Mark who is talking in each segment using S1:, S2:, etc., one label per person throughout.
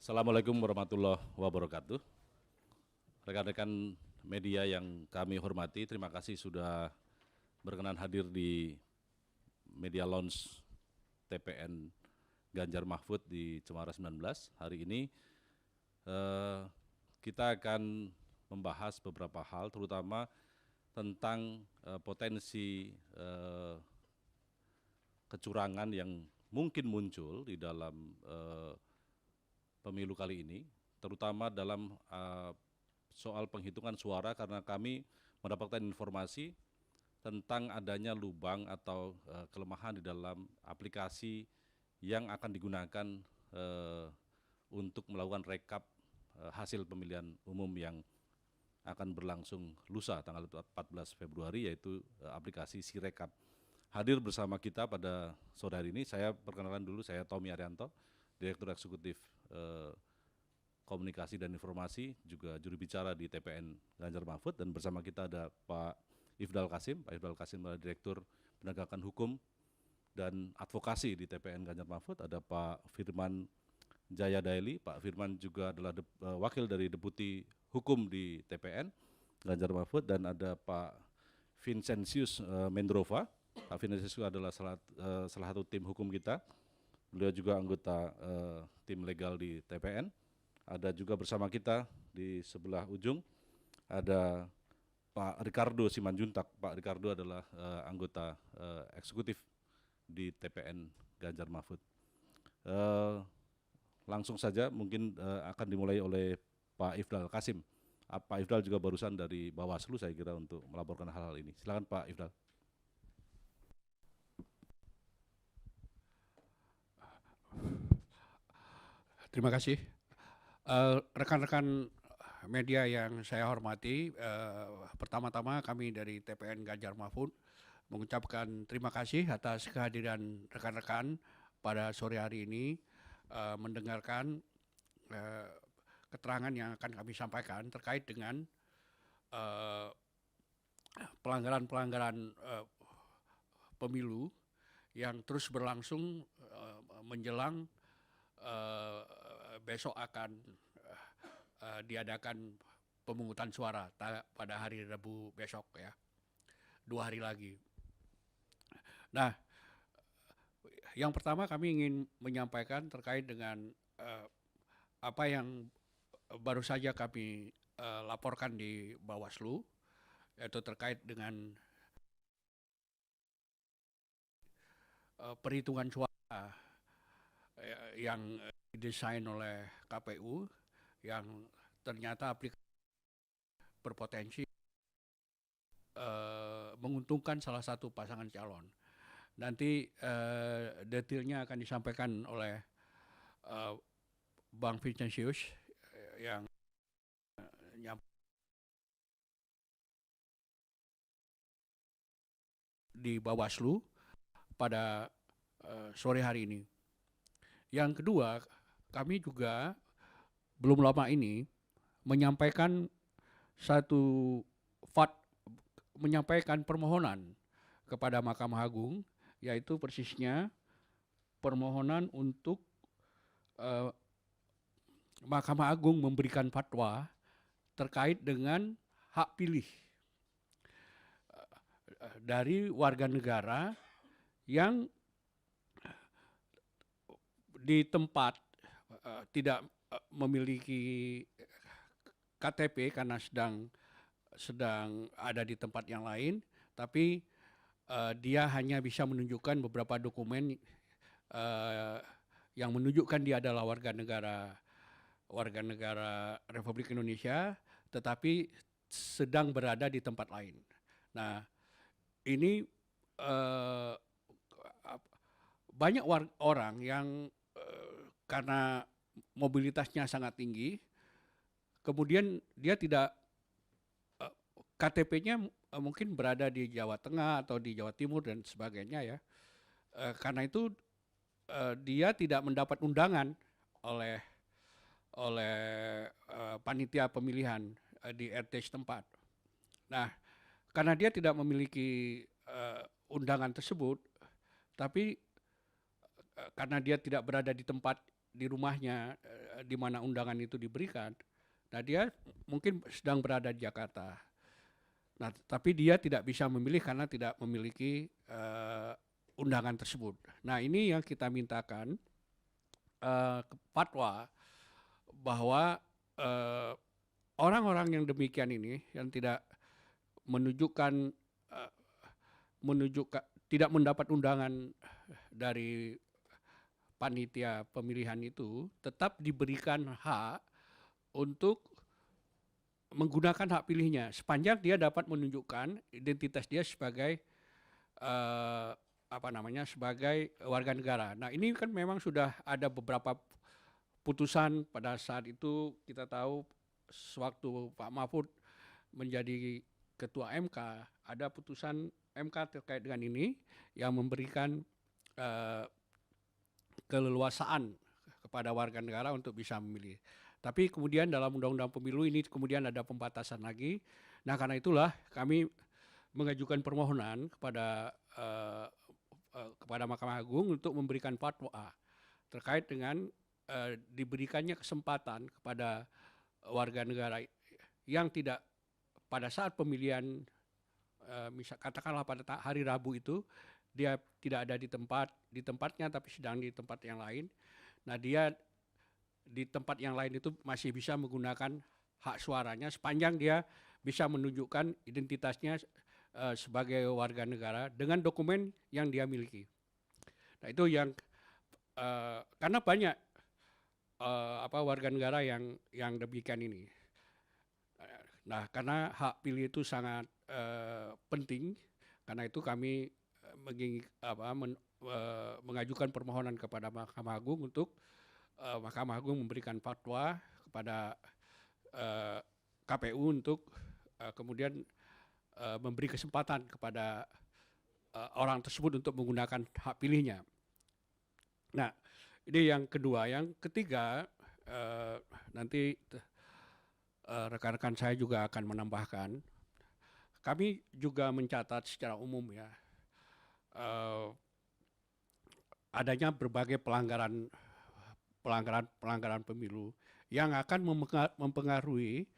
S1: Assalamualaikum warahmatullahi wabarakatuh. Rekan-rekan media yang kami hormati, terima kasih sudah berkenan hadir di media launch TPN Ganjar Mahfud di Cemara 19. Hari ini kita akan membahas beberapa hal, terutama tentang potensi kecurangan yang mungkin muncul di dalam pemilu kali ini, terutama dalam soal penghitungan suara, karena kami mendapatkan informasi tentang adanya lubang atau kelemahan di dalam aplikasi yang akan digunakan untuk melakukan rekap hasil pemilihan umum yang akan berlangsung lusa tanggal 14 Februari, yaitu aplikasi Sirekap. Hadir bersama kita pada sore hari ini, saya perkenalkan dulu, saya Tommy Arianto, Direktur Eksekutif Komunikasi dan Informasi, juga juru bicara di TPN Ganjar Mahfud, dan bersama kita ada Pak Ifdal Kasim. Pak Ifdal Kasim adalah Direktur Penegakan Hukum dan Advokasi di TPN Ganjar Mahfud. Ada Pak Firman Jaya Daily. Pak Firman juga adalah wakil dari Deputi Hukum di TPN Ganjar Mahfud, dan ada Pak Vincentius Mendrova. Pak Vincentius adalah salah satu tim hukum kita. Beliau juga anggota tim legal di TPN. Ada juga bersama kita di sebelah ujung ada Pak Ricardo Simanjuntak. Pak Ricardo adalah anggota eksekutif di TPN Ganjar Mahfud. Langsung saja mungkin akan dimulai oleh Pak Ifdal Kasim. Pak Ifdal juga barusan dari Bawaslu, saya kira, untuk melaporkan hal-hal ini. Silakan Pak Ifdal.
S2: Terima kasih. Rekan-rekan media yang saya hormati, pertama-tama kami dari TPN Ganjar Mahfud mengucapkan terima kasih atas kehadiran rekan-rekan pada sore hari ini, mendengarkan keterangan yang akan kami sampaikan terkait dengan pelanggaran-pelanggaran pemilu yang terus berlangsung menjelang besok akan diadakan pemungutan suara pada hari Rabu besok, ya, 2 hari lagi. Nah, yang pertama kami ingin menyampaikan terkait dengan apa yang baru saja kami laporkan di Bawaslu, yaitu terkait dengan perhitungan suara yang didesain oleh KPU yang ternyata aplikasi berpotensi menguntungkan salah satu pasangan calon. Nanti detailnya akan disampaikan oleh Bang Vincentius yang di Bawaslu pada sore hari ini. Yang kedua, kami juga belum lama ini menyampaikan menyampaikan permohonan kepada Mahkamah Agung, yaitu persisnya permohonan untuk Mahkamah Agung memberikan fatwa terkait dengan hak pilih dari warga negara yang di tempat tidak memiliki KTP karena sedang ada di tempat yang lain, tapi dia hanya bisa menunjukkan beberapa dokumen yang menunjukkan dia adalah warga negara Republik Indonesia, tetapi sedang berada di tempat lain. Nah, ini banyak orang yang karena mobilitasnya sangat tinggi, kemudian dia tidak KTP-nya mungkin berada di Jawa Tengah atau di Jawa Timur dan sebagainya, ya. Karena itu dia tidak mendapat undangan oleh panitia pemilihan di RT setempat. Nah, karena dia tidak memiliki undangan tersebut, tapi karena dia tidak berada di tempat di rumahnya di mana undangan itu diberikan. Nah, dia mungkin sedang berada di Jakarta. Nah, tapi dia tidak bisa memilih karena tidak memiliki undangan tersebut. Nah, ini yang kita mintakan fatwa bahwa orang-orang yang demikian ini yang tidak menunjukkan tidak mendapat undangan dari panitia pemilihan itu tetap diberikan hak untuk menggunakan hak pilihnya sepanjang dia dapat menunjukkan identitas dia sebagai sebagai warga negara. Nah, ini kan memang sudah ada beberapa putusan pada saat itu. Kita tahu sewaktu Pak Mahfud menjadi ketua MK, ada putusan MK terkait dengan ini yang memberikan keleluasaan kepada warga negara untuk bisa memilih. Tapi kemudian dalam Undang-Undang Pemilu ini kemudian ada pembatasan lagi. Nah, karena itulah kami mengajukan permohonan kepada Mahkamah Agung untuk memberikan fatwa terkait dengan diberikannya kesempatan kepada warga negara yang tidak pada saat pemilihan, katakanlah pada hari Rabu itu dia tidak ada di tempatnya tapi sedang di tempat yang lain. Nah, dia di tempat yang lain itu masih bisa menggunakan hak suaranya sepanjang dia bisa menunjukkan identitasnya sebagai warga negara dengan dokumen yang dia miliki. Nah, itu yang karena banyak warga negara yang demikian ini. Nah, karena hak pilih itu sangat penting, karena itu kami mengajukan permohonan kepada Mahkamah Agung untuk Mahkamah Agung memberikan fatwa kepada KPU untuk kemudian memberi kesempatan kepada orang tersebut untuk menggunakan hak pilihnya. Nah, ini yang kedua. Yang ketiga, nanti rekan-rekan saya juga akan menambahkan. Kami juga mencatat secara umum ya, adanya berbagai pelanggaran pemilu yang akan mempengaruhi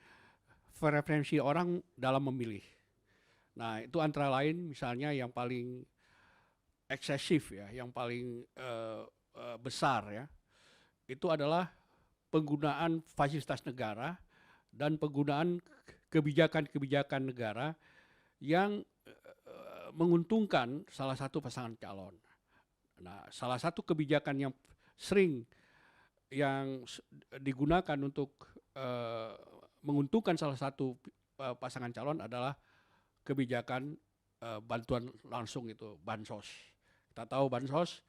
S2: preferensi orang dalam memilih. Nah, itu antara lain misalnya yang paling eksesif ya, yang paling besar ya, itu adalah penggunaan fasilitas negara dan penggunaan kebijakan-kebijakan negara yang menguntungkan salah satu pasangan calon. Nah, salah satu kebijakan yang sering yang digunakan untuk menguntungkan salah satu pasangan calon adalah kebijakan bantuan langsung, itu bansos. Kita tahu bansos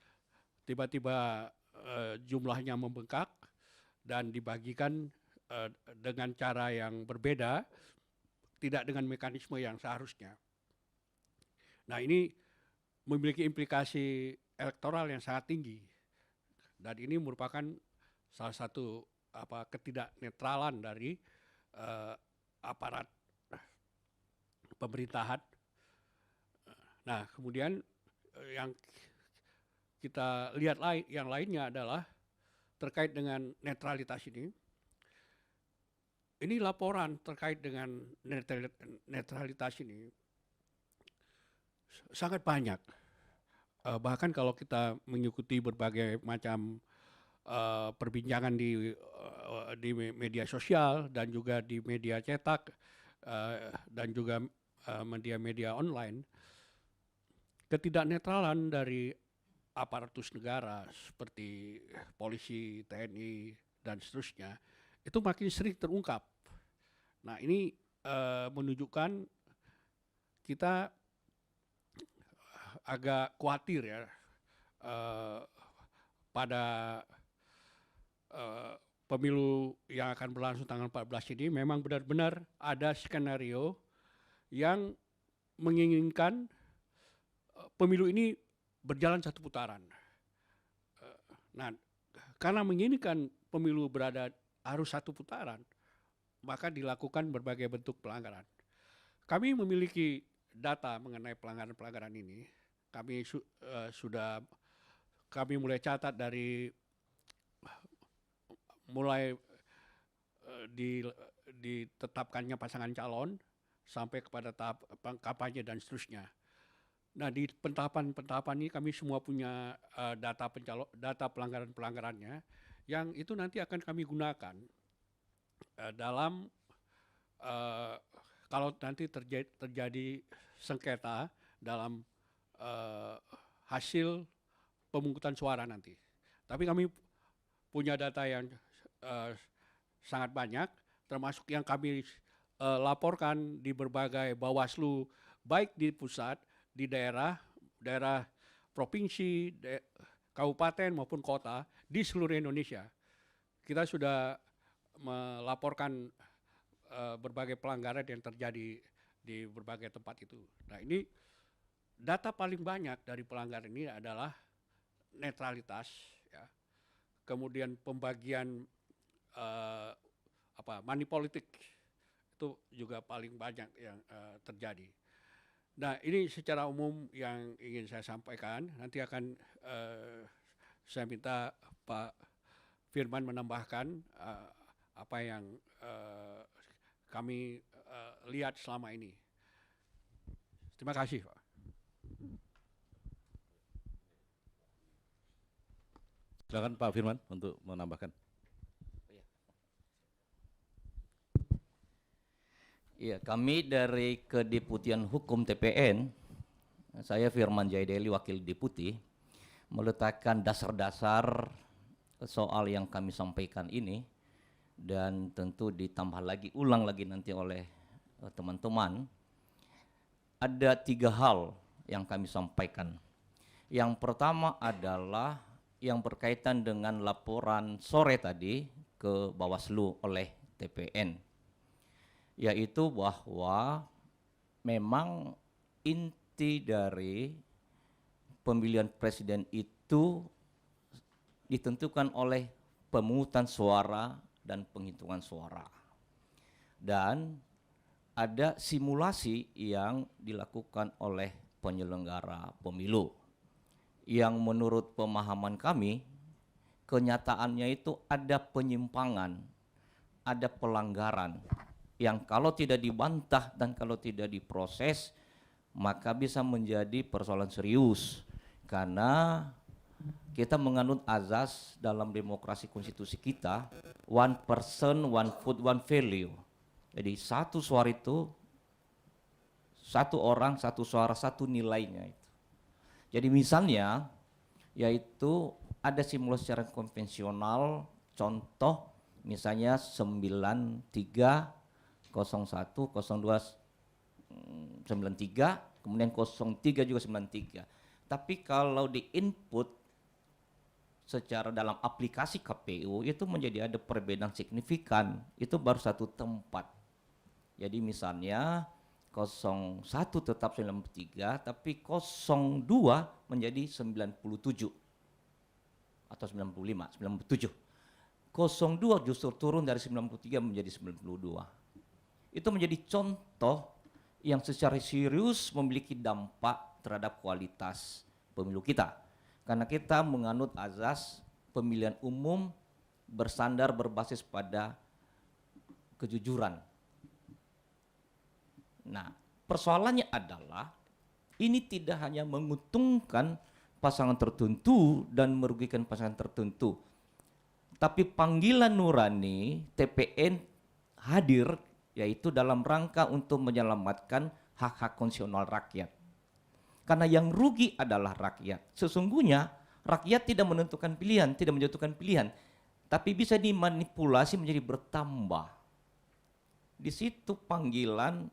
S2: tiba-tiba jumlahnya membengkak dan dibagikan dengan cara yang berbeda, tidak dengan mekanisme yang seharusnya. Nah, ini memiliki implikasi elektoral yang sangat tinggi dan ini merupakan salah satu ketidaknetralan dari aparat pemerintahan. Nah, kemudian yang kita lihat yang lainnya adalah terkait dengan netralitas ini. Ini laporan terkait dengan netralitas ini sangat banyak. Bahkan kalau kita mengikuti berbagai macam perbincangan di media sosial dan juga di media cetak dan juga media-media online, ketidaknetralan dari aparatus negara seperti polisi, TNI, dan seterusnya itu makin sering terungkap. Nah, ini menunjukkan kita agak khawatir ya pada pemilu yang akan berlangsung tanggal 14 ini memang benar-benar ada skenario yang menginginkan pemilu ini berjalan satu putaran. Nah, karena menginginkan pemilu harus satu putaran, maka dilakukan berbagai bentuk pelanggaran. Kami memiliki data mengenai pelanggaran-pelanggaran ini. Kami mulai catat dari mulai ditetapkannya pasangan calon sampai kepada tahap kampanye dan seterusnya. Nah, di pentahapan ini kami semua punya data pelanggaran-pelanggarannya yang itu nanti akan kami gunakan dalam kalau nanti terjadi sengketa dalam hasil pemungutan suara nanti. Tapi kami punya data yang sangat banyak, termasuk yang kami laporkan di berbagai Bawaslu, baik di pusat, di daerah provinsi, kabupaten maupun kota di seluruh Indonesia. Kita sudah melaporkan berbagai pelanggaran yang terjadi di berbagai tempat itu. Nah, ini data paling banyak dari pelanggaran ini adalah netralitas, ya. Kemudian pembagian money politik itu juga paling banyak yang terjadi. Nah, ini secara umum yang ingin saya sampaikan. Nanti akan saya minta Pak Firman menambahkan apa yang kami lihat selama ini. Terima kasih, Pak.
S1: Silakan Pak Firman untuk menambahkan.
S3: Iya, kami dari Kedeputian Hukum TPN, saya Firman Jaideli, Wakil Deputi, meletakkan dasar-dasar soal yang kami sampaikan ini, dan tentu ditambah lagi, ulang lagi nanti oleh teman-teman. Ada 3 hal yang kami sampaikan. Yang pertama adalah yang berkaitan dengan laporan sore tadi ke Bawaslu oleh TPN, yaitu bahwa memang inti dari pemilihan presiden itu ditentukan oleh pemungutan suara dan penghitungan suara. Dan ada simulasi yang dilakukan oleh penyelenggara pemilu yang menurut pemahaman kami, kenyataannya itu ada penyimpangan, ada pelanggaran yang kalau tidak dibantah dan kalau tidak diproses maka bisa menjadi persoalan serius, karena kita menganut azas dalam demokrasi konstitusi kita, one person, one vote, one value. Jadi satu suara itu, satu orang, satu suara, satu nilainya itu. Jadi misalnya, yaitu ada simulasi secara konvensional, contoh misalnya 93 01, 02, 93, kemudian 03 juga 93. Tapi kalau di input secara dalam aplikasi KPU itu menjadi ada perbedaan signifikan, itu baru satu tempat. Jadi misalnya 01 tetap 93, tapi 02 menjadi 97 atau 95, 97. 02 justru turun dari 93 menjadi 92. Itu menjadi contoh yang secara serius memiliki dampak terhadap kualitas pemilu kita. Karena kita menganut azas pemilihan umum bersandar berbasis pada kejujuran. Nah, persoalannya adalah ini tidak hanya menguntungkan pasangan tertentu dan merugikan pasangan tertentu, tapi panggilan nurani TPN hadir yaitu dalam rangka untuk menyelamatkan hak-hak konstitusional rakyat. Karena yang rugi adalah rakyat. Sesungguhnya rakyat tidak menentukan pilihan, tidak menjatuhkan pilihan, tapi bisa dimanipulasi menjadi bertambah. Di situ panggilan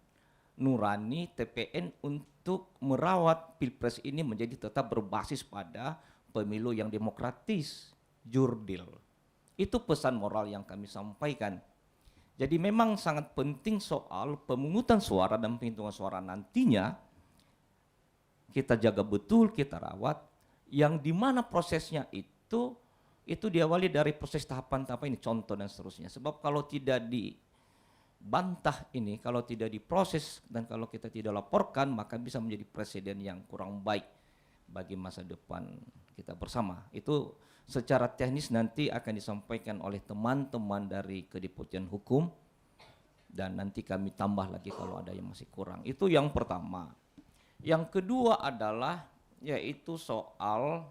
S3: nurani TPN untuk merawat Pilpres ini menjadi tetap berbasis pada pemilu yang demokratis, jurdil. Itu pesan moral yang kami sampaikan. Jadi memang sangat penting soal pemungutan suara dan penghitungan suara nantinya kita jaga betul, kita rawat, yang dimana prosesnya itu diawali dari proses tahapan-tahapan ini, contoh dan seterusnya. Sebab kalau tidak dibantah ini, kalau tidak diproses dan kalau kita tidak laporkan, maka bisa menjadi presiden yang kurang baik bagi masa depan kita bersama. Itu secara teknis nanti akan disampaikan oleh teman-teman dari Kedeputian Hukum dan nanti kami tambah lagi kalau ada yang masih kurang. Itu yang pertama. Yang kedua adalah yaitu soal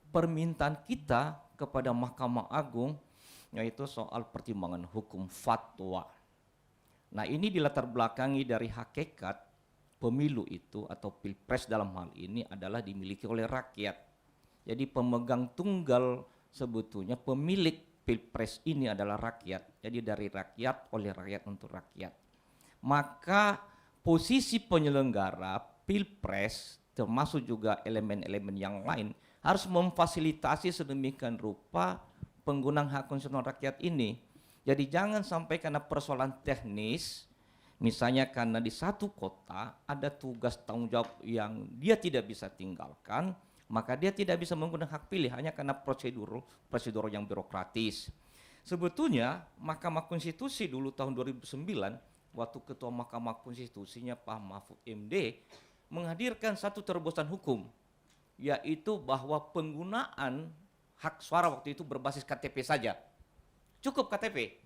S3: permintaan kita kepada Mahkamah Agung yaitu soal pertimbangan hukum fatwa. Nah, ini dilatar belakangi dari hakikat pemilu itu atau pilpres dalam hal ini adalah dimiliki oleh rakyat. Jadi pemegang tunggal sebetulnya pemilik pilpres ini adalah rakyat. Jadi dari rakyat, oleh rakyat untuk rakyat. Maka posisi penyelenggara pilpres termasuk juga elemen-elemen yang lain harus memfasilitasi sedemikian rupa penggunaan hak konstitusional rakyat ini. Jadi jangan sampai karena persoalan teknis, misalnya karena di satu kota ada tugas tanggung jawab yang dia tidak bisa tinggalkan, maka dia tidak bisa menggunakan hak pilih hanya karena prosedur yang birokratis. Sebetulnya Mahkamah Konstitusi dulu tahun 2009 waktu Ketua Mahkamah Konstitusinya Pak Mahfud MD menghadirkan satu terobosan hukum, yaitu bahwa penggunaan hak suara waktu itu berbasis KTP saja. Cukup KTP.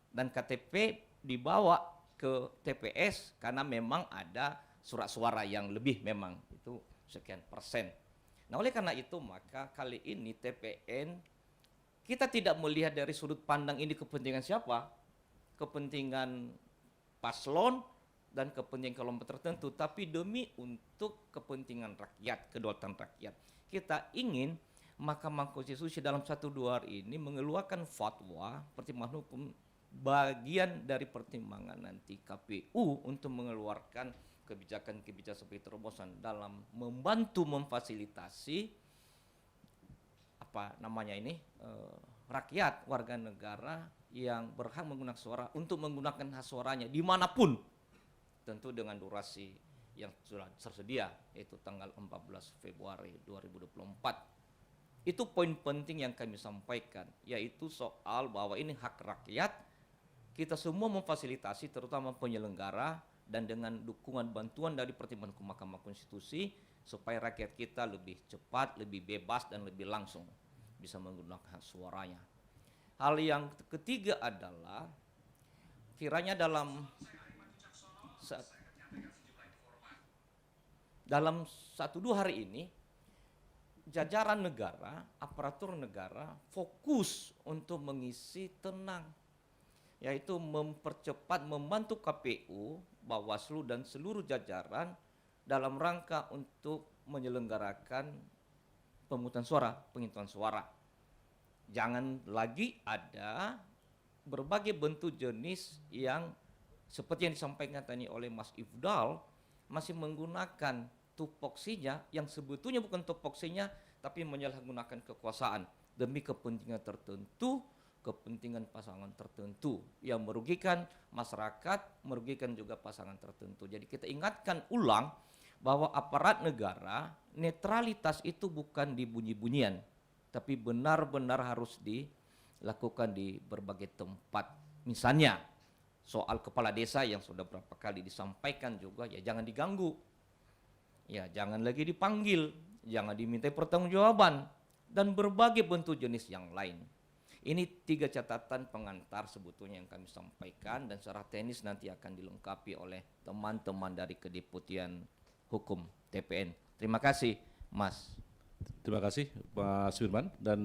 S3: Dan KTP dibawa ke TPS karena memang ada surat suara yang lebih memang itu sekian persen. Nah, oleh karena itu maka kali ini TPN kita tidak melihat dari sudut pandang ini kepentingan siapa, kepentingan paslon dan kepentingan kelompok tertentu, tapi demi untuk kepentingan rakyat, kedaulatan rakyat. Kita ingin Mahkamah Konstitusi dalam 1-2 hari ini mengeluarkan fatwa pertimbangan hukum bagian dari pertimbangan nanti KPU untuk mengeluarkan kebijakan-kebijakan seperti terobosan dalam membantu memfasilitasi rakyat warga negara yang berhak menggunakan suara untuk menggunakan hak suaranya dimanapun, tentu dengan durasi yang sudah tersedia yaitu tanggal 14 Februari 2024. Itu poin penting yang kami sampaikan, yaitu soal bahwa ini hak rakyat, kita semua memfasilitasi terutama penyelenggara dan dengan dukungan bantuan dari pertimbangan hukum Mahkamah Konstitusi supaya rakyat kita lebih cepat, lebih bebas dan lebih langsung bisa menggunakan hak suaranya. Hal yang ketiga adalah kiranya dalam 1-2 hari ini jajaran negara, aparatur negara fokus untuk mengisi tenang, yaitu mempercepat membantu KPU, Bawaslu dan seluruh jajaran dalam rangka untuk menyelenggarakan pemungutan suara, penghitungan suara. Jangan lagi ada berbagai bentuk jenis yang seperti yang disampaikan tadi oleh Mas Ifdal masih menggunakan tupoksinya yang sebetulnya bukan tupoksinya tapi menyalahgunakan kekuasaan demi kepentingan tertentu, kepentingan pasangan tertentu yang merugikan masyarakat, merugikan juga pasangan tertentu. Jadi kita ingatkan ulang bahwa aparat negara netralitas itu bukan di bunyi-bunyian, tapi benar-benar harus dilakukan di berbagai tempat. Misalnya soal kepala desa yang sudah berapa kali disampaikan juga, ya jangan diganggu, ya jangan lagi dipanggil, jangan dimintai pertanggungjawaban dan berbagai bentuk jenis yang lain. Ini 3 catatan pengantar sebetulnya yang kami sampaikan dan secara teknis nanti akan dilengkapi oleh teman-teman dari Kedeputian Hukum TPN. Terima kasih, Mas.
S1: Terima kasih Pak Suirman dan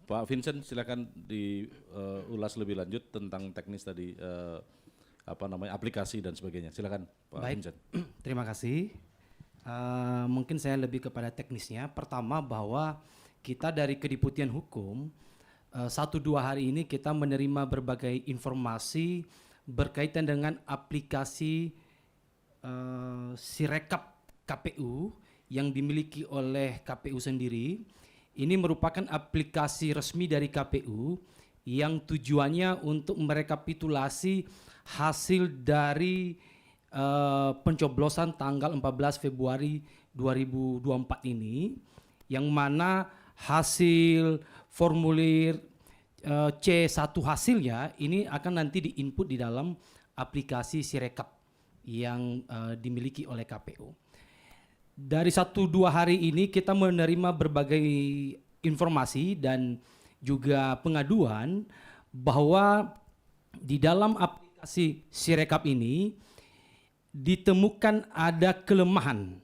S1: Pak Vincent, silakan diulas lebih lanjut tentang teknis tadi aplikasi dan sebagainya. Silakan Pak Vincent.
S4: Terima kasih. Mungkin saya lebih kepada teknisnya. Pertama bahwa kita dari Kedeputian Hukum 1-2 hari ini kita menerima berbagai informasi berkaitan dengan aplikasi Sirekap KPU yang dimiliki oleh KPU sendiri. Ini merupakan aplikasi resmi dari KPU yang tujuannya untuk merekapitulasi hasil dari pencoblosan tanggal 14 Februari 2024 ini, yang mana hasil formulir C1 hasilnya ini akan nanti diinput di dalam aplikasi Sirekap yang dimiliki oleh KPU. dari 1-2 hari ini kita menerima berbagai informasi dan juga pengaduan bahwa di dalam aplikasi Sirekap ini ditemukan ada kelemahan.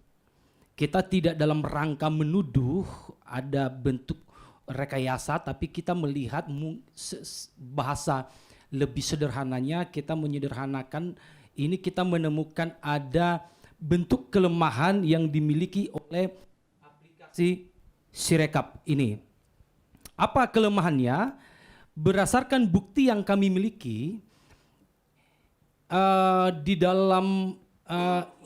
S4: Kita tidak dalam rangka menuduh ada bentuk rekayasa, tapi kita melihat bahasa lebih sederhananya, kita menyederhanakan ini, kita menemukan ada bentuk kelemahan yang dimiliki oleh aplikasi Sirekap ini. Apa kelemahannya? Berdasarkan bukti yang kami miliki, di dalam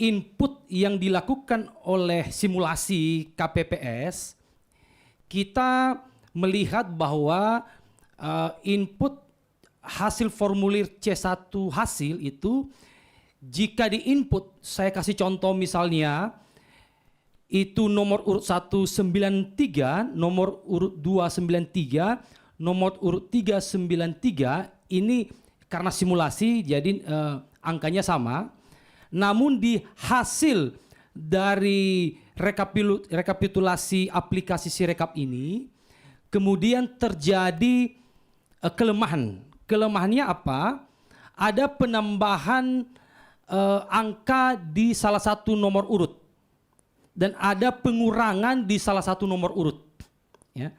S4: input yang dilakukan oleh simulasi KPPS, kita melihat bahwa input hasil formulir C1 hasil itu, jika di-input, saya kasih contoh misalnya, itu nomor urut 193, nomor urut 293, nomor urut 393, ini karena simulasi jadi angkanya sama. Namun di hasil dari rekapitulasi aplikasi Sirekap ini, kemudian terjadi kelemahan. Kelemahannya apa? Ada penambahan angka di salah satu nomor urut dan ada pengurangan di salah satu nomor urut. Ya.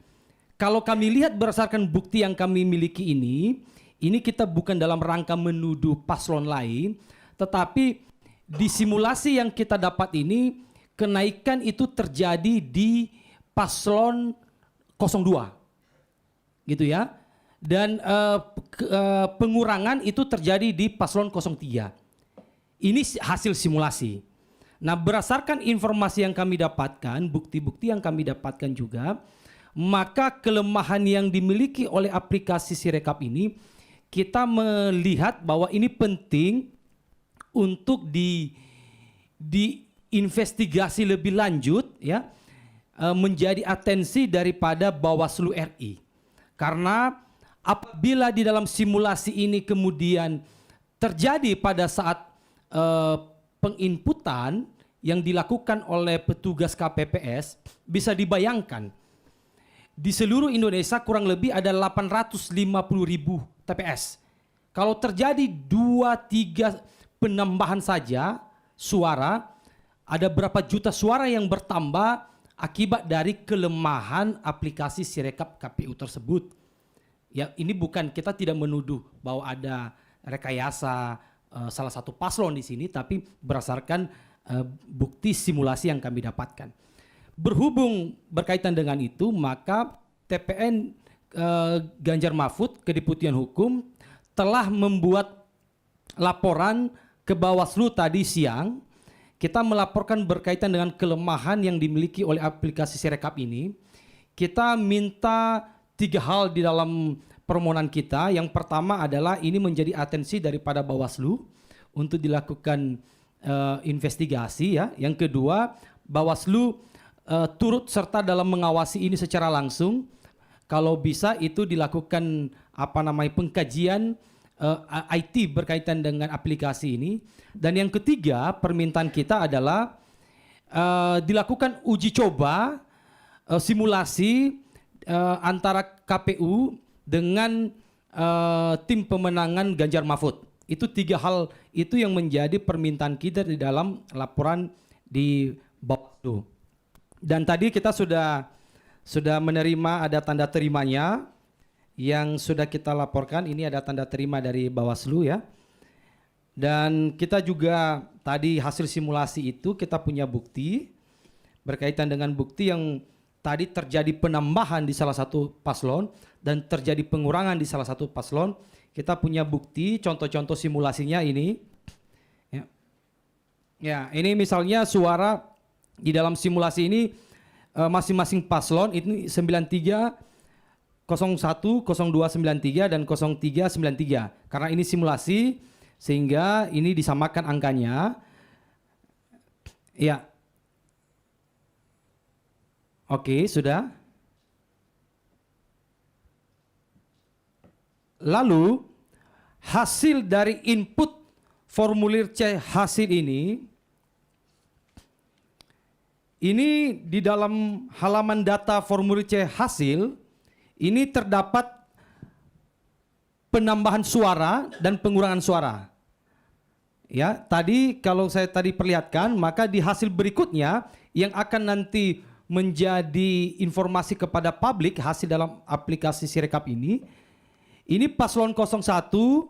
S4: Kalau kami lihat berdasarkan bukti yang kami miliki ini kita bukan dalam rangka menuduh paslon lain, tetapi di simulasi yang kita dapat ini kenaikan itu terjadi di paslon 02, gitu ya. Dan pengurangan itu terjadi di paslon 03. Ini hasil simulasi. Nah, berdasarkan informasi yang kami dapatkan, bukti-bukti yang kami dapatkan juga, maka kelemahan yang dimiliki oleh aplikasi Sirekap ini, kita melihat bahwa ini penting untuk diinvestigasi lebih lanjut, ya, menjadi atensi daripada Bawaslu RI. Karena apabila di dalam simulasi ini kemudian terjadi pada saat penginputan yang dilakukan oleh petugas KPPS, bisa dibayangkan di seluruh Indonesia kurang lebih ada 850.000 TPS. Kalau terjadi 2-3 penambahan saja suara, ada berapa juta suara yang bertambah akibat dari kelemahan aplikasi Sirekap KPU tersebut. Ya, ini bukan, kita tidak menuduh bahwa ada rekayasa salah satu paslon di sini, tapi berdasarkan bukti simulasi yang kami dapatkan. Berhubung berkaitan dengan itu, maka TPN Ganjar Mahfud, Kedeputian Hukum, telah membuat laporan ke Bawaslu tadi siang. Kita melaporkan berkaitan dengan kelemahan yang dimiliki oleh aplikasi Sirekap ini. Kita minta 3 hal di dalam permohonan kita. Yang pertama adalah ini menjadi atensi daripada Bawaslu untuk dilakukan investigasi, ya. Yang kedua, Bawaslu turut serta dalam mengawasi ini secara langsung. Kalau bisa itu dilakukan pengkajian IT berkaitan dengan aplikasi ini. Dan yang ketiga, permintaan kita adalah dilakukan uji coba simulasi antara KPU dengan tim pemenangan Ganjar Mahfud. Itu 3 hal itu yang menjadi permintaan kita di dalam laporan di Bawaslu. Dan tadi kita sudah menerima, ada tanda terimanya yang sudah kita laporkan. Ini ada tanda terima dari Bawaslu, ya. Dan kita juga tadi hasil simulasi itu kita punya bukti berkaitan dengan bukti yang tadi terjadi penambahan di salah satu paslon dan terjadi pengurangan di salah satu paslon. Kita punya bukti, contoh-contoh simulasinya ini. Ya, ini misalnya suara di dalam simulasi ini masing-masing paslon ini 93, 01, 0293 dan 0393. Karena ini simulasi sehingga ini disamakan angkanya. Ya. Oke, sudah. Lalu hasil dari input formulir C hasil ini ini di dalam halaman data formulir C hasil, ini terdapat penambahan suara dan pengurangan suara. Ya, tadi kalau saya tadi perlihatkan, maka di hasil berikutnya yang akan nanti menjadi informasi kepada publik hasil dalam aplikasi Sirekap ini paslon 01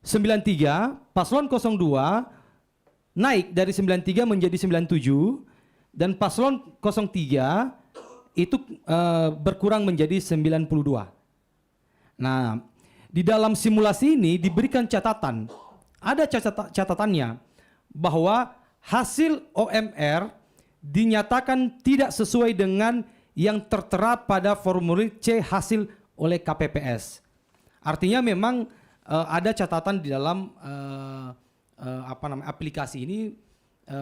S4: 93, paslon 02 naik dari 93 menjadi 97 dan paslon 03 itu berkurang menjadi 92. Nah, di dalam simulasi ini diberikan catatan. Ada catatannya bahwa hasil OMR dinyatakan tidak sesuai dengan yang tertera pada formulir C hasil oleh KPPS. Artinya memang ada catatan di dalam aplikasi ini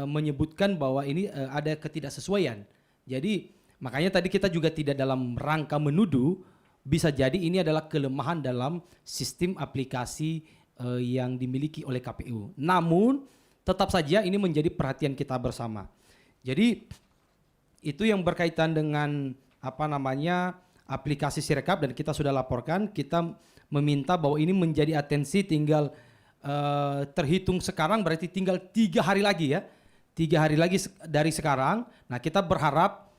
S4: menyebutkan bahwa ini ada ketidaksesuaian. Jadi makanya tadi kita juga tidak dalam rangka menuduh, bisa jadi ini adalah kelemahan dalam sistem aplikasi yang dimiliki oleh KPU. Namun tetap saja ini menjadi perhatian kita bersama. Jadi itu yang berkaitan dengan aplikasi Sirekap dan kita sudah laporkan, kita meminta bahwa ini menjadi atensi tinggal terhitung sekarang berarti tinggal 3 hari lagi ya. 3 hari lagi dari sekarang. Nah, kita berharap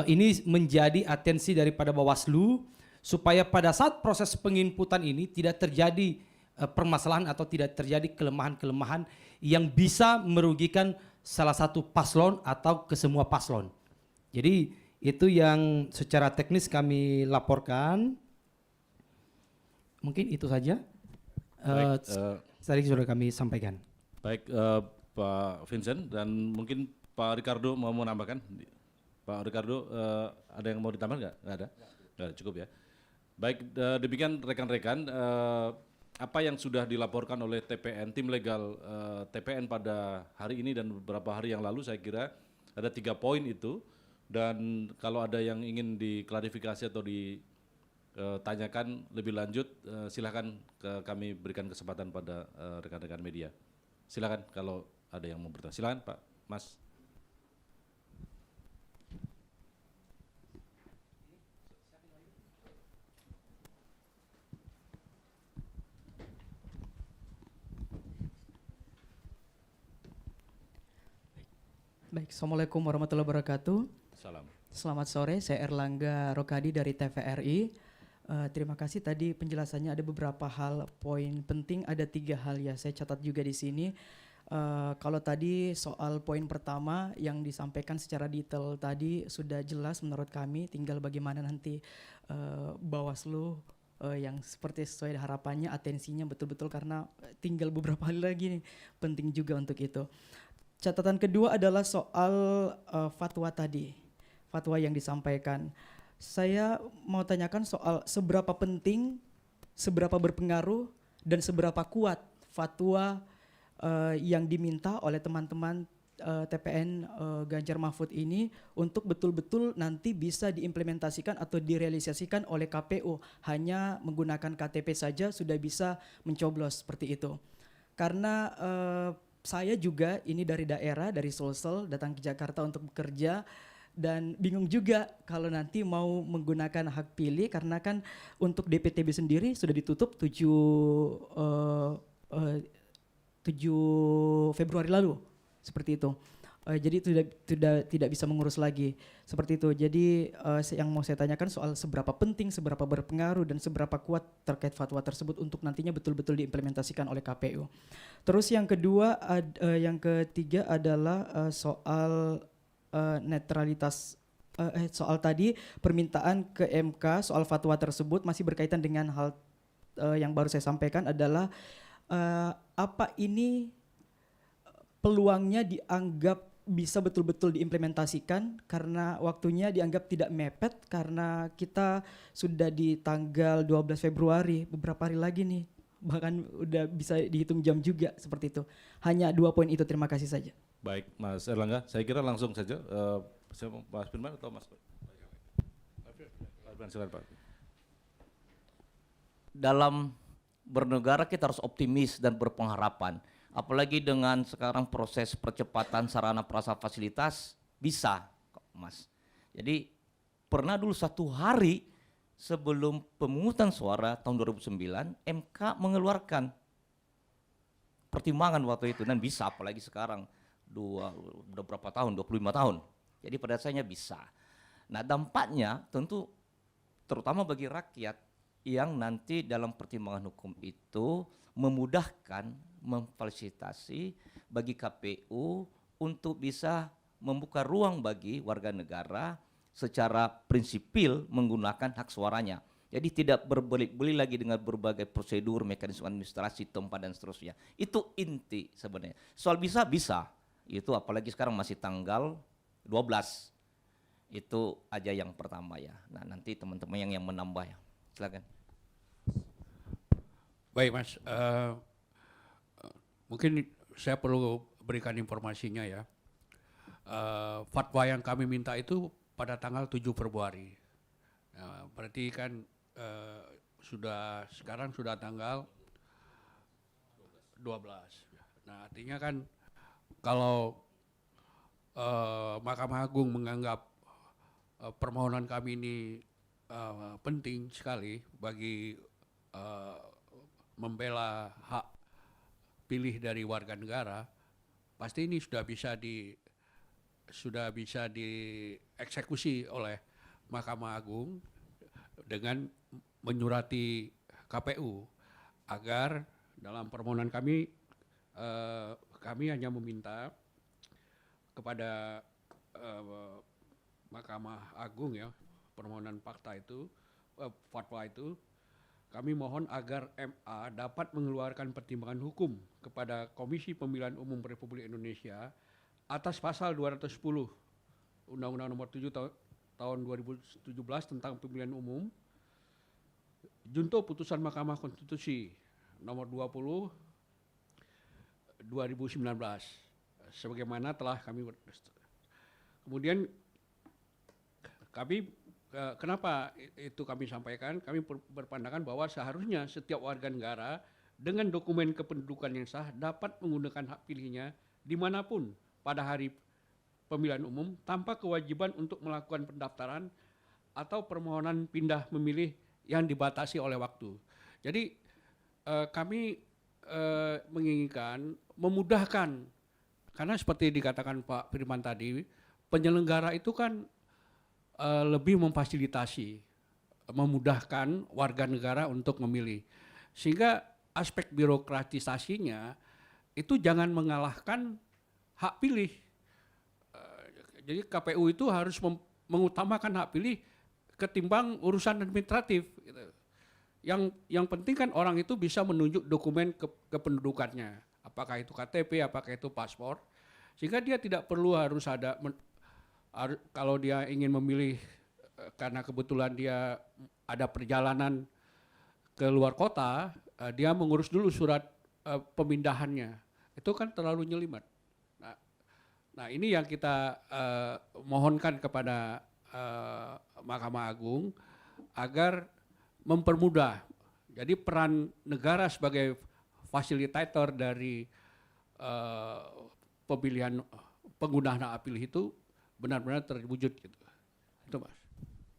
S4: ini menjadi atensi daripada Bawaslu supaya pada saat proses penginputan ini tidak terjadi permasalahan atau tidak terjadi kelemahan-kelemahan yang bisa merugikan salah satu paslon atau ke semua paslon. Jadi itu yang secara teknis kami laporkan. Mungkin itu saja. Tadi sudah kami sampaikan.
S1: Baik, Pak Vincent dan mungkin Pak Ricardo mau menambahkan. Pak Ricardo, ada yang mau ditambah nggak? Nggak ada? Nggak, cukup ya. Baik, demikian rekan-rekan. Apa yang sudah dilaporkan oleh TPN, tim legal TPN pada hari ini dan beberapa hari yang lalu, saya kira ada 3 poin itu. Dan kalau ada yang ingin diklarifikasi atau ditanyakan lebih lanjut, silakan kami berikan kesempatan pada rekan-rekan media. Silakan kalau ada yang mau bertanya. Silakan Pak Mas.
S5: Baik, Assalamualaikum warahmatullahi wabarakatuh.
S1: Salam.
S5: Selamat sore, saya Erlangga Rokadi dari TVRI. Terima kasih tadi penjelasannya ada beberapa hal poin penting, ada 3 hal ya saya catat juga di sini. Kalau tadi soal poin pertama yang disampaikan secara detail tadi sudah jelas menurut kami, tinggal bagaimana nanti Bawaslu yang seperti sesuai harapannya atensinya betul-betul karena tinggal beberapa hari lagi nih, penting juga untuk itu. Catatan kedua adalah soal fatwa tadi, fatwa yang disampaikan. Saya mau tanyakan soal seberapa penting, seberapa berpengaruh, dan seberapa kuat fatwa yang diminta oleh teman-teman TPN Ganjar Mahfud ini untuk betul-betul nanti bisa diimplementasikan atau direalisasikan oleh KPU. Hanya menggunakan KTP saja sudah bisa mencoblos seperti itu. Karena saya juga ini dari daerah, dari Sulsel, datang ke Jakarta untuk bekerja dan bingung juga kalau nanti mau menggunakan hak pilih karena kan untuk DPTB sendiri sudah ditutup 7 Februari lalu, seperti itu. Jadi tidak bisa mengurus lagi seperti itu. Jadi yang mau saya tanyakan soal seberapa penting, seberapa berpengaruh dan seberapa kuat terkait fatwa tersebut untuk nantinya betul-betul diimplementasikan oleh KPU. Terus yang kedua, yang ketiga adalah soal netralitas. Soal tadi permintaan ke MK soal fatwa tersebut masih berkaitan dengan hal yang baru saya sampaikan adalah apa ini peluangnya dianggap bisa betul-betul diimplementasikan karena waktunya dianggap tidak mepet karena kita sudah di tanggal 12 Februari, beberapa hari lagi nih, bahkan udah bisa dihitung jam juga seperti itu. Hanya 2 poin itu, terima kasih saja.
S1: Baik Mas Erlangga, saya kira langsung saja Mas Firman atau Mas Firman, silakan Pak.
S3: Dalam bernegara kita harus optimis dan berpengharapan. Apalagi dengan sekarang proses percepatan sarana prasarana fasilitas Bisa, kok, Mas. Jadi pernah dulu 1 hari sebelum pemungutan suara tahun 2009, MK mengeluarkan pertimbangan waktu itu, dan bisa, apalagi sekarang udah berapa tahun, 25 tahun. Jadi pada dasarnya bisa. Nah, dampaknya tentu terutama bagi rakyat yang nanti dalam pertimbangan hukum itu memudahkan, memfasilitasi bagi KPU untuk bisa membuka ruang bagi warga negara secara prinsipil menggunakan hak suaranya. Jadi tidak berbelit-belit lagi dengan berbagai prosedur, mekanisme administrasi, tempat dan seterusnya. Itu inti sebenarnya. Soal bisa, itu apalagi sekarang masih tanggal 12. Itu aja yang pertama ya. Nah, nanti teman-teman yang menambah ya. Silakan.
S2: Baik Mas, mungkin saya perlu berikan informasinya ya. Fatwa yang kami minta itu pada tanggal 7 Februari. Berarti kan sekarang sudah tanggal 12. Nah, artinya kan kalau Mahkamah Agung menganggap permohonan kami ini penting sekali bagi membela hak pilih dari warga negara, pasti ini sudah bisa dieksekusi oleh Mahkamah Agung dengan menyurati KPU agar dalam permohonan kami hanya meminta kepada Mahkamah Agung ya, permohonan fakta itu, fatwa itu, kami mohon agar MA dapat mengeluarkan pertimbangan hukum kepada Komisi Pemilihan Umum Republik Indonesia atas pasal 210 Undang-Undang Nomor 7 tahun 2017 tentang pemilihan umum, junto putusan Mahkamah Konstitusi nomor 20 2019 sebagaimana telah kami kemudian kami kenapa itu kami sampaikan, kami berpandangan bahwa seharusnya setiap warga negara dengan dokumen kependudukan yang sah dapat menggunakan hak pilihnya dimanapun pada hari pemilihan umum tanpa kewajiban untuk melakukan pendaftaran atau permohonan pindah memilih yang dibatasi oleh waktu. Jadi kami menginginkan memudahkan, karena seperti dikatakan Pak Firman tadi, penyelenggara itu kan lebih memfasilitasi, memudahkan warga negara untuk memilih. Sehingga aspek birokratisasinya itu jangan mengalahkan hak pilih. Jadi KPU itu harus mengutamakan hak pilih ketimbang urusan administratif. Gitu. Yang penting kan orang itu bisa menunjuk dokumen kependudukannya. Apakah itu KTP, apakah itu paspor. Sehingga dia tidak perlu harus ada kalau dia ingin memilih karena kebetulan dia ada perjalanan ke luar kota, dia mengurus dulu surat pemindahannya. Itu kan terlalu nyelimat. Nah ini yang kita mohonkan kepada Mahkamah Agung agar mempermudah. Jadi peran negara sebagai fasilitator dari pemilihan penggunaan hak pilih itu benar-benar terwujud gitu. Itu Mas.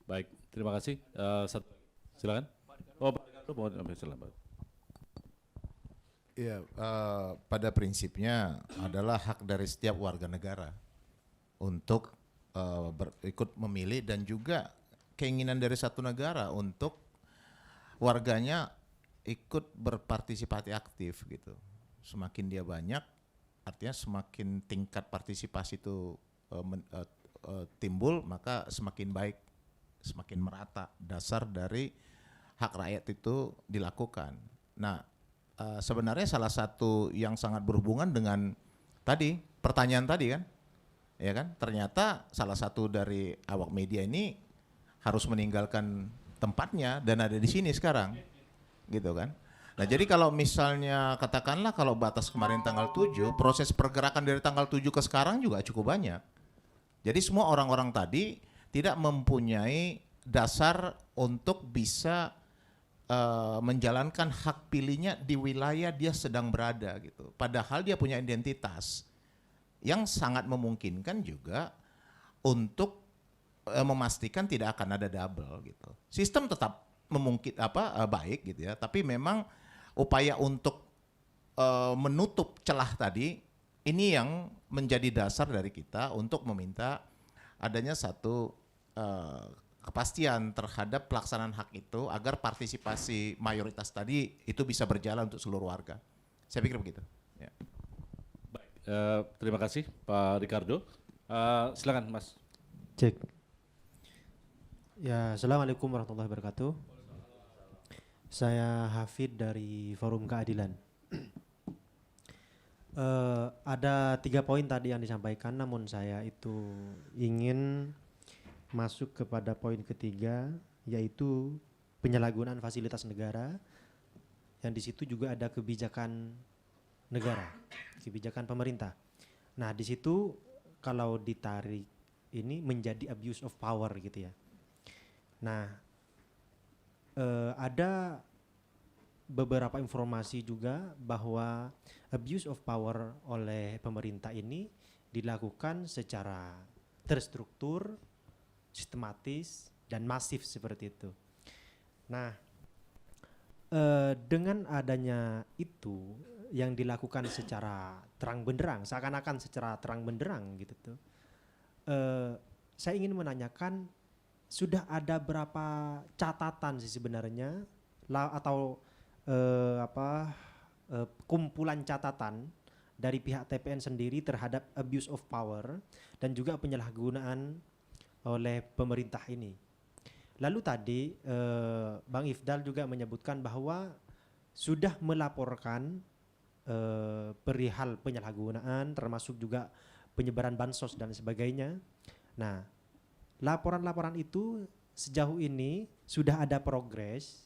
S1: Baik, terima kasih. Silakan. Oh, silakan.
S6: Ya, pada prinsipnya adalah hak dari setiap warga negara untuk ikut memilih, dan juga keinginan dari satu negara untuk warganya ikut berpartisipasi aktif gitu. Semakin dia banyak, artinya semakin tingkat partisipasi itu timbul, maka semakin baik, semakin merata dasar dari hak rakyat itu dilakukan. Nah, sebenarnya salah satu yang sangat berhubungan dengan tadi pertanyaan tadi kan, ya kan? Ternyata salah satu dari awak media ini harus meninggalkan tempatnya dan ada di sini sekarang, gitu kan? Nah, jadi kalau misalnya katakanlah kalau batas kemarin tanggal 7, proses pergerakan dari tanggal 7 ke sekarang juga cukup banyak. Jadi semua orang-orang tadi tidak mempunyai dasar untuk bisa menjalankan hak pilihnya di wilayah dia sedang berada gitu. Padahal dia punya identitas yang sangat memungkinkan juga untuk memastikan tidak akan ada double gitu. Sistem tetap baik gitu ya, tapi memang upaya untuk menutup celah tadi ini yang menjadi dasar dari kita untuk meminta adanya satu kepastian terhadap pelaksanaan hak itu agar partisipasi mayoritas tadi itu bisa berjalan untuk seluruh warga. Saya pikir begitu. Ya.
S1: Terima kasih Pak Ricardo. Silakan Mas.
S7: Cek. Ya, Assalamualaikum warahmatullahi wabarakatuh. Saya Hafid dari Forum Keadilan. Ada 3 poin tadi yang disampaikan, namun saya itu ingin masuk kepada poin ketiga, yaitu penyalahgunaan fasilitas negara, yang di situ juga ada kebijakan negara, kebijakan pemerintah. Nah, di situ kalau ditarik ini menjadi abuse of power gitu ya. Nah, ada beberapa informasi juga bahwa abuse of power oleh pemerintah ini dilakukan secara terstruktur, sistematis, dan masif seperti itu. Nah, dengan adanya itu yang dilakukan secara terang benderang, seakan-akan secara terang benderang gitu tuh, saya ingin menanyakan, sudah ada berapa catatan sih sebenarnya atau kumpulan catatan dari pihak TPN sendiri terhadap abuse of power dan juga penyalahgunaan oleh pemerintah ini. Lalu tadi Bang Ifdal juga menyebutkan bahwa sudah melaporkan perihal penyalahgunaan termasuk juga penyebaran bansos dan sebagainya. Nah, laporan-laporan itu sejauh ini sudah ada progres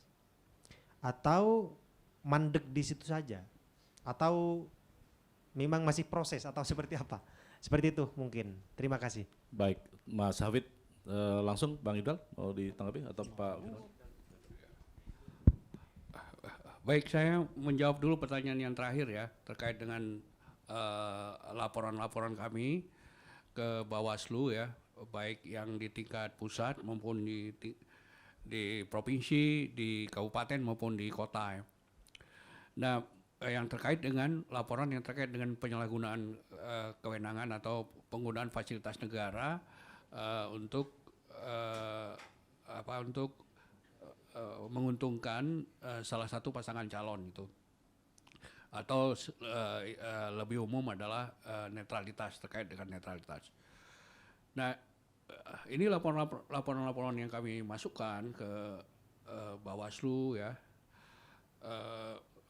S7: atau mandek di situ saja, atau memang masih proses atau seperti apa? Seperti itu mungkin. Terima kasih.
S1: Baik, Mas Hafid, langsung Bang Ifdal mau ditanggapi atau Pak?
S2: Baik, saya menjawab dulu pertanyaan yang terakhir ya, terkait dengan laporan-laporan kami ke Bawaslu ya, baik yang di tingkat pusat maupun di provinsi, di kabupaten maupun di kota ya. Nah, yang terkait dengan laporan yang terkait dengan penyalahgunaan kewenangan atau penggunaan fasilitas negara untuk menguntungkan salah satu pasangan calon itu, atau lebih umum adalah netralitas, terkait dengan netralitas. Nah, ini laporan-laporan yang kami masukkan ke Bawaslu ya,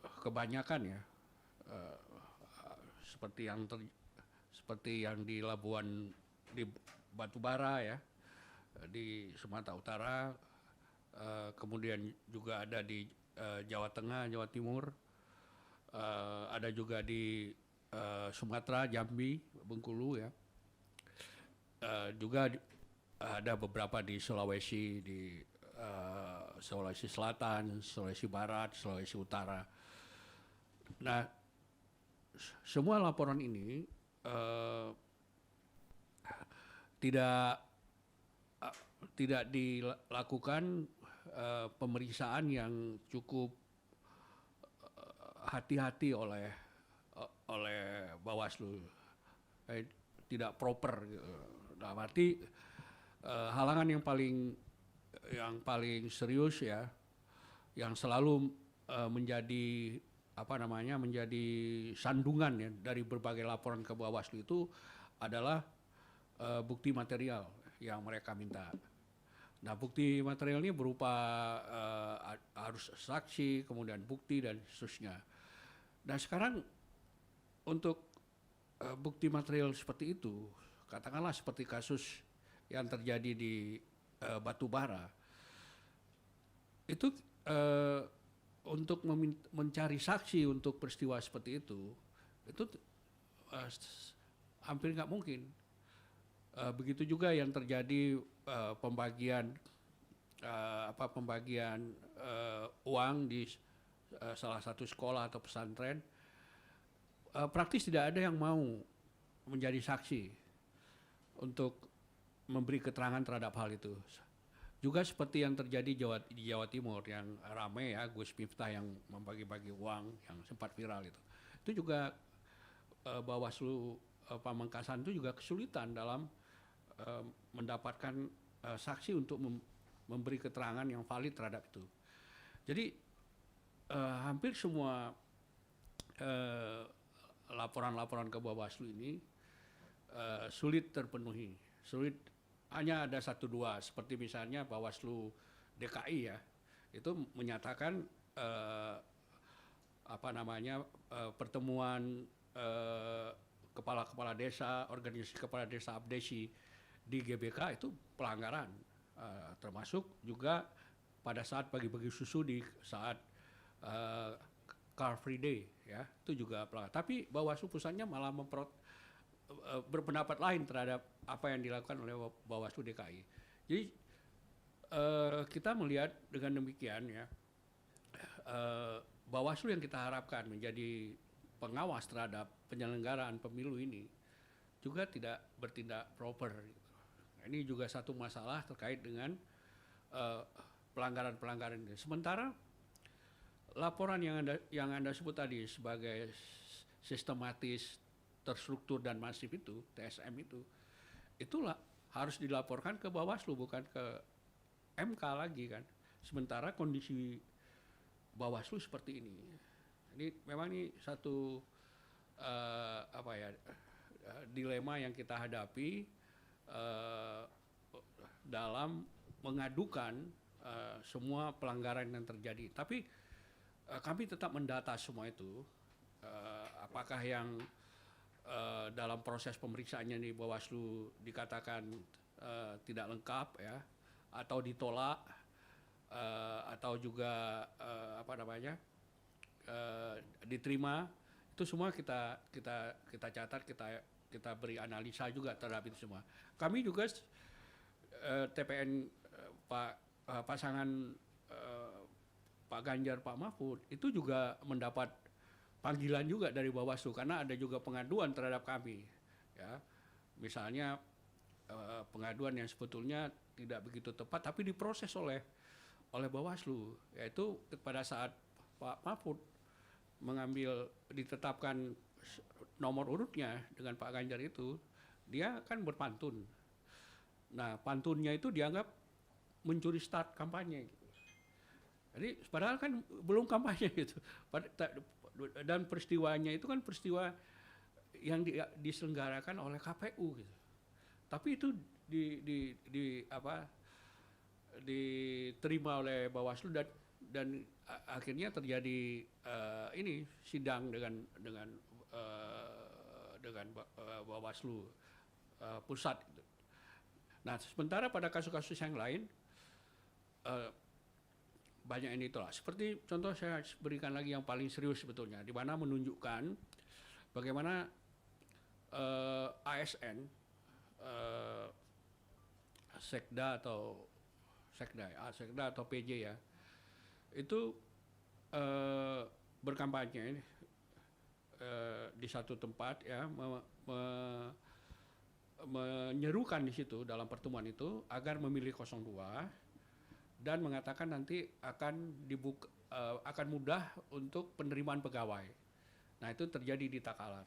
S2: kebanyakan ya seperti yang di Labuan, di Batubara ya, di Sumatera Utara, kemudian juga ada di Jawa Tengah, Jawa Timur, ada juga di Sumatera, Jambi, Bengkulu ya. Juga ada beberapa di Sulawesi, di Sulawesi Selatan, Sulawesi Barat, Sulawesi Utara. Nah, semua laporan ini tidak dilakukan pemeriksaan yang cukup hati-hati oleh Bawaslu, tidak proper. Nah, berarti halangan yang paling serius ya, yang selalu menjadi menjadi sandungan ya dari berbagai laporan ke Bawaslu itu adalah bukti material yang mereka minta. Nah, bukti material ini berupa harus saksi, kemudian bukti dan seterusnya. Nah, sekarang untuk bukti material seperti itu, katakanlah seperti kasus yang terjadi di Batubara, itu untuk mencari saksi untuk peristiwa seperti itu hampir nggak mungkin. Begitu juga yang terjadi pembagian uang di salah satu sekolah atau pesantren, praktis tidak ada yang mau menjadi saksi untuk memberi keterangan terhadap hal itu. Juga seperti yang terjadi di Jawa Timur yang ramai ya, Gus Miftah yang membagi-bagi uang yang sempat viral itu. Itu juga Bawaslu Pamekasan itu juga kesulitan dalam mendapatkan saksi untuk memberi keterangan yang valid terhadap itu. Jadi hampir semua laporan-laporan ke Bawaslu ini sulit terpenuhi. Sulit, hanya ada 1-2 seperti misalnya Bawaslu DKI ya, itu menyatakan pertemuan kepala-kepala desa, organisasi kepala desa abdesi di GBK itu pelanggaran, termasuk juga pada saat bagi-bagi susu di saat Car Free Day ya, itu juga pelanggaran. Tapi Bawaslu pusatnya malah berpendapat lain terhadap apa yang dilakukan oleh Bawaslu DKI. Jadi kita melihat dengan demikian ya, Bawaslu yang kita harapkan menjadi pengawas terhadap penyelenggaraan pemilu ini juga tidak bertindak proper. Ini juga satu masalah terkait dengan pelanggaran-pelanggaran ini. Sementara laporan yang anda sebut tadi sebagai sistematis, terstruktur dan masif itu, TSM itulah harus dilaporkan ke Bawaslu, bukan ke MK lagi kan. Sementara kondisi Bawaslu seperti ini. Jadi memang ini satu dilema yang kita hadapi dalam mengadukan semua pelanggaran yang terjadi. Tapi kami tetap mendata semua itu, apakah yang dalam proses pemeriksaannya di Bawaslu dikatakan tidak lengkap ya, atau ditolak, atau juga diterima, itu semua kita catat, kita beri analisa juga terhadap itu semua. Kami juga TPN pasangan Pak Ganjar Pak Mahfud itu juga mendapat panggilan juga dari Bawaslu karena ada juga pengaduan terhadap kami ya, misalnya pengaduan yang sebetulnya tidak begitu tepat tapi diproses oleh Bawaslu, yaitu pada saat Pak Mahfud ditetapkan nomor urutnya dengan Pak Ganjar itu, dia kan berpantun. Nah, pantunnya itu dianggap mencuri start kampanye gitu. Jadi padahal kan belum kampanye gitu. Dan peristiwanya itu kan peristiwa yang diselenggarakan oleh KPU gitu. Tapi itu diterima oleh Bawaslu dan akhirnya terjadi sidang dengan Bawaslu pusat gitu. Nah, sementara pada kasus-kasus yang lain banyak ini itulah. Seperti contoh saya berikan lagi yang paling serius sebetulnya, di mana menunjukkan bagaimana ASN, Sekda atau PJ ya, itu berkampanye di satu tempat ya, menyerukan di situ dalam pertemuan itu agar memilih 02 dan mengatakan nanti akan mudah untuk penerimaan pegawai. Nah, itu terjadi di Takalar.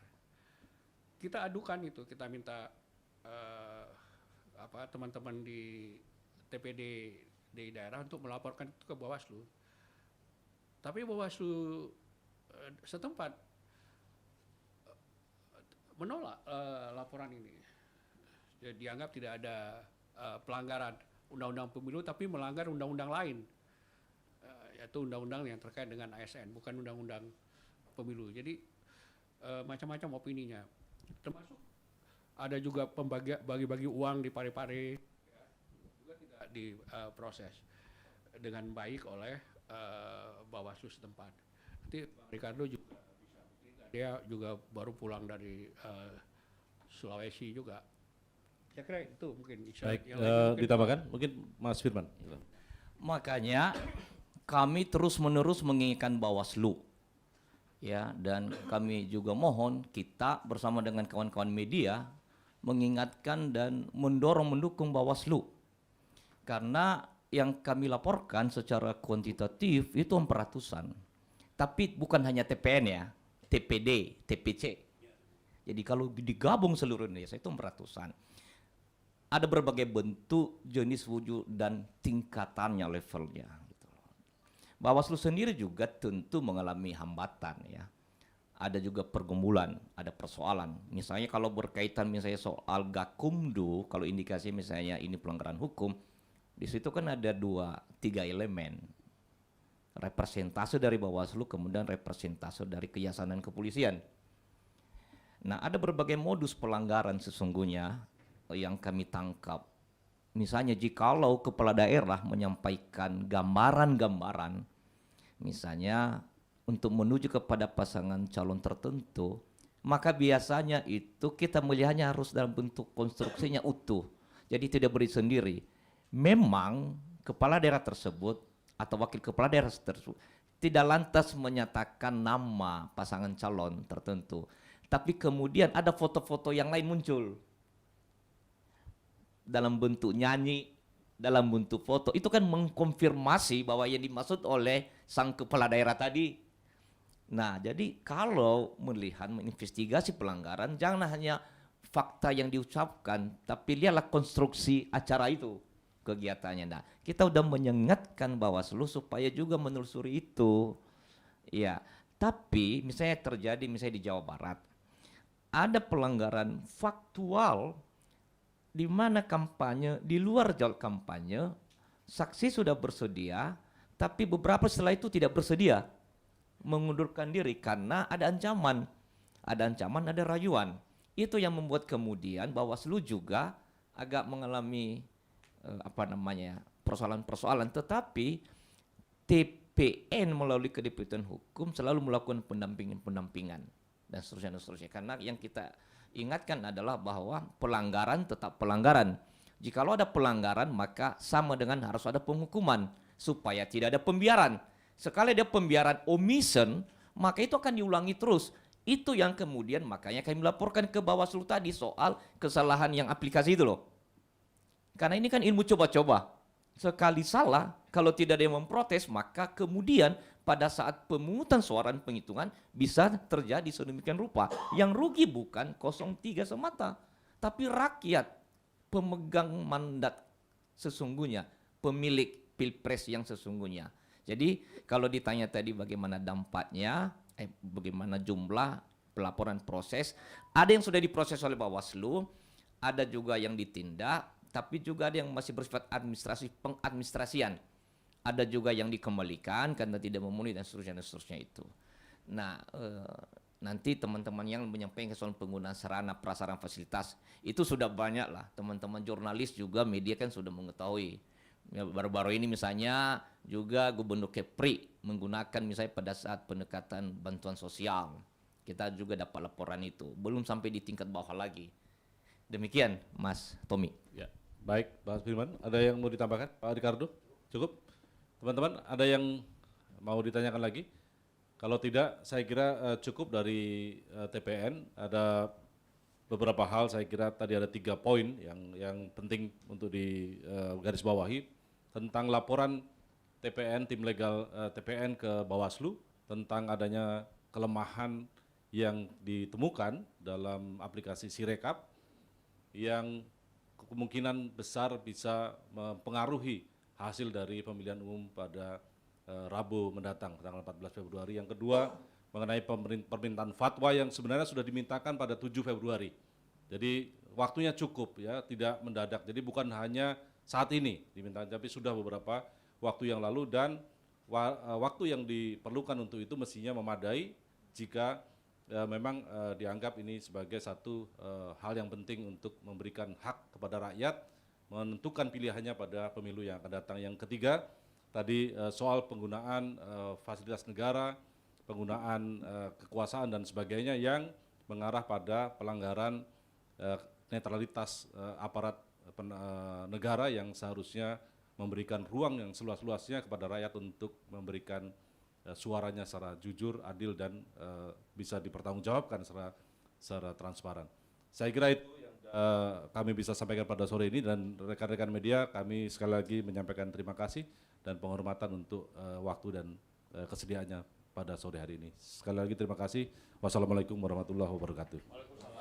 S2: Kita adukan itu, kita minta teman-teman di TPD di daerah untuk melaporkan itu ke Bawaslu. Tapi Bawaslu setempat menolak laporan ini. Jadi dianggap tidak ada pelanggaran undang-undang pemilu, tapi melanggar undang-undang lain, yaitu undang-undang yang terkait dengan ASN, bukan undang-undang pemilu. Jadi macam-macam opininya, termasuk ada juga bagi-bagi uang di Parepare, juga tidak diproses dengan baik oleh Bawaslu setempat. Nanti Bang Ricardo juga bisa, dia juga baru pulang dari Sulawesi juga. Saya kira itu mungkin.
S1: Baik, ditambahkan mungkin Mas Firman.
S3: Makanya kami terus-menerus mengingatkan Bawaslu, ya, dan kami juga mohon kita bersama dengan kawan-kawan media mengingatkan dan mendukung Bawaslu. Karena yang kami laporkan secara kuantitatif itu 400-an. Tapi bukan hanya TPN ya, TPD, TPC. Jadi kalau digabung seluruh Indonesia itu 400-an. Ada berbagai bentuk, jenis, wujud, dan tingkatannya, levelnya. Gitu. Bawaslu sendiri juga tentu mengalami hambatan ya. Ada juga pergumulan, ada persoalan. Misalnya kalau berkaitan misalnya soal Gakumdu, kalau indikasi misalnya ini pelanggaran hukum, di situ kan ada 2-3 elemen. Representase dari Bawaslu, kemudian representase dari kejaksaan dan kepolisian. Nah, ada berbagai modus pelanggaran sesungguhnya yang kami tangkap. Misalnya jikalau kepala daerah menyampaikan gambaran-gambaran, misalnya untuk menuju kepada pasangan calon tertentu, maka biasanya itu kita melihatnya harus dalam bentuk konstruksinya utuh. Jadi tidak berdiri sendiri. Memang kepala daerah tersebut atau wakil kepala daerah tersebut tidak lantas menyatakan nama pasangan calon tertentu. Tapi kemudian ada foto-foto yang lain muncul. Dalam bentuk nyanyi, dalam bentuk foto. Itu kan mengkonfirmasi bahwa yang dimaksud oleh sang kepala daerah tadi. Nah, jadi kalau melihat menginvestigasi pelanggaran, jangan hanya fakta yang diucapkan, tapi lihatlah konstruksi acara itu, kegiatannya. Nah, kita udah mengingatkan Bawaslu supaya juga menelusuri itu. Ya, tapi misalnya terjadi misalnya di Jawa Barat, ada pelanggaran faktual di mana kampanye, di luar jalur kampanye, saksi sudah bersedia, tapi beberapa setelah itu tidak bersedia mengundurkan diri karena ada ancaman, ada rayuan. Itu yang membuat kemudian Bawaslu juga agak mengalami persoalan-persoalan. Tetapi TPN melalui Kedeputian Hukum selalu melakukan pendampingan dan seterusnya. Karena yang kita ingatkan adalah bahwa pelanggaran tetap pelanggaran. Jikalau ada pelanggaran maka sama dengan harus ada penghukuman supaya tidak ada pembiaran. Sekali ada pembiaran omission, maka itu akan diulangi terus. Itu yang kemudian makanya kami melaporkan ke Bawaslu tadi soal kesalahan yang aplikasi itu loh. Karena ini kan ilmu coba-coba. Sekali salah, kalau tidak ada yang memprotes, maka kemudian pada saat pemungutan suara dan penghitungan bisa terjadi sedemikian rupa. Yang rugi bukan 03 semata, tapi rakyat, pemegang mandat sesungguhnya, pemilik pilpres yang sesungguhnya. Jadi kalau ditanya tadi bagaimana dampaknya, bagaimana jumlah pelaporan proses, ada yang sudah diproses oleh Bawaslu, ada juga yang ditindak, tapi juga ada yang masih bersifat administrasi, pengadministrasian. Ada juga yang dikembalikan karena tidak memenuhi dan seterusnya itu. Nah, nanti teman-teman yang menyampaikan soal penggunaan sarana prasarana fasilitas itu sudah banyak lah. Teman-teman jurnalis juga media kan sudah mengetahui. Ya, baru-baru ini misalnya juga Gubernur Kepri menggunakan misalnya pada saat pendekatan bantuan sosial. Kita juga dapat laporan itu. Belum sampai di tingkat bawah lagi. Demikian Mas Tommy.
S1: Ya, baik Pak Firman. Ada yang mau ditambahkan Pak Ricardo? Cukup? Teman-teman ada yang mau ditanyakan lagi? Kalau tidak saya kira cukup dari TPN. Ada beberapa hal, saya kira tadi ada 3 poin yang penting untuk digarisbawahi tentang laporan TPN, tim legal TPN ke Bawaslu tentang adanya kelemahan yang ditemukan dalam aplikasi Sirekap yang kemungkinan besar bisa mempengaruhi hasil dari pemilihan umum pada Rabu mendatang tanggal 14 Februari. Yang kedua mengenai permintaan fatwa yang sebenarnya sudah dimintakan pada 7 Februari. Jadi waktunya cukup ya, tidak mendadak. Jadi bukan hanya saat ini diminta, tapi sudah beberapa waktu yang lalu dan waktu yang diperlukan untuk itu mestinya memadai jika memang dianggap ini sebagai satu hal yang penting untuk memberikan hak kepada rakyat menentukan pilihannya pada pemilu yang akan datang. Yang ketiga tadi soal penggunaan fasilitas negara, penggunaan kekuasaan dan sebagainya yang mengarah pada pelanggaran netralitas aparat negara yang seharusnya memberikan ruang yang seluas-luasnya kepada rakyat untuk memberikan suaranya secara jujur, adil dan bisa dipertanggungjawabkan secara transparan. Saya kira itu yang kami bisa sampaikan pada sore ini, dan rekan-rekan media kami sekali lagi menyampaikan terima kasih dan penghormatan untuk waktu dan kesediaannya pada sore hari ini. Sekali lagi terima kasih. Wassalamualaikum warahmatullahi wabarakatuh.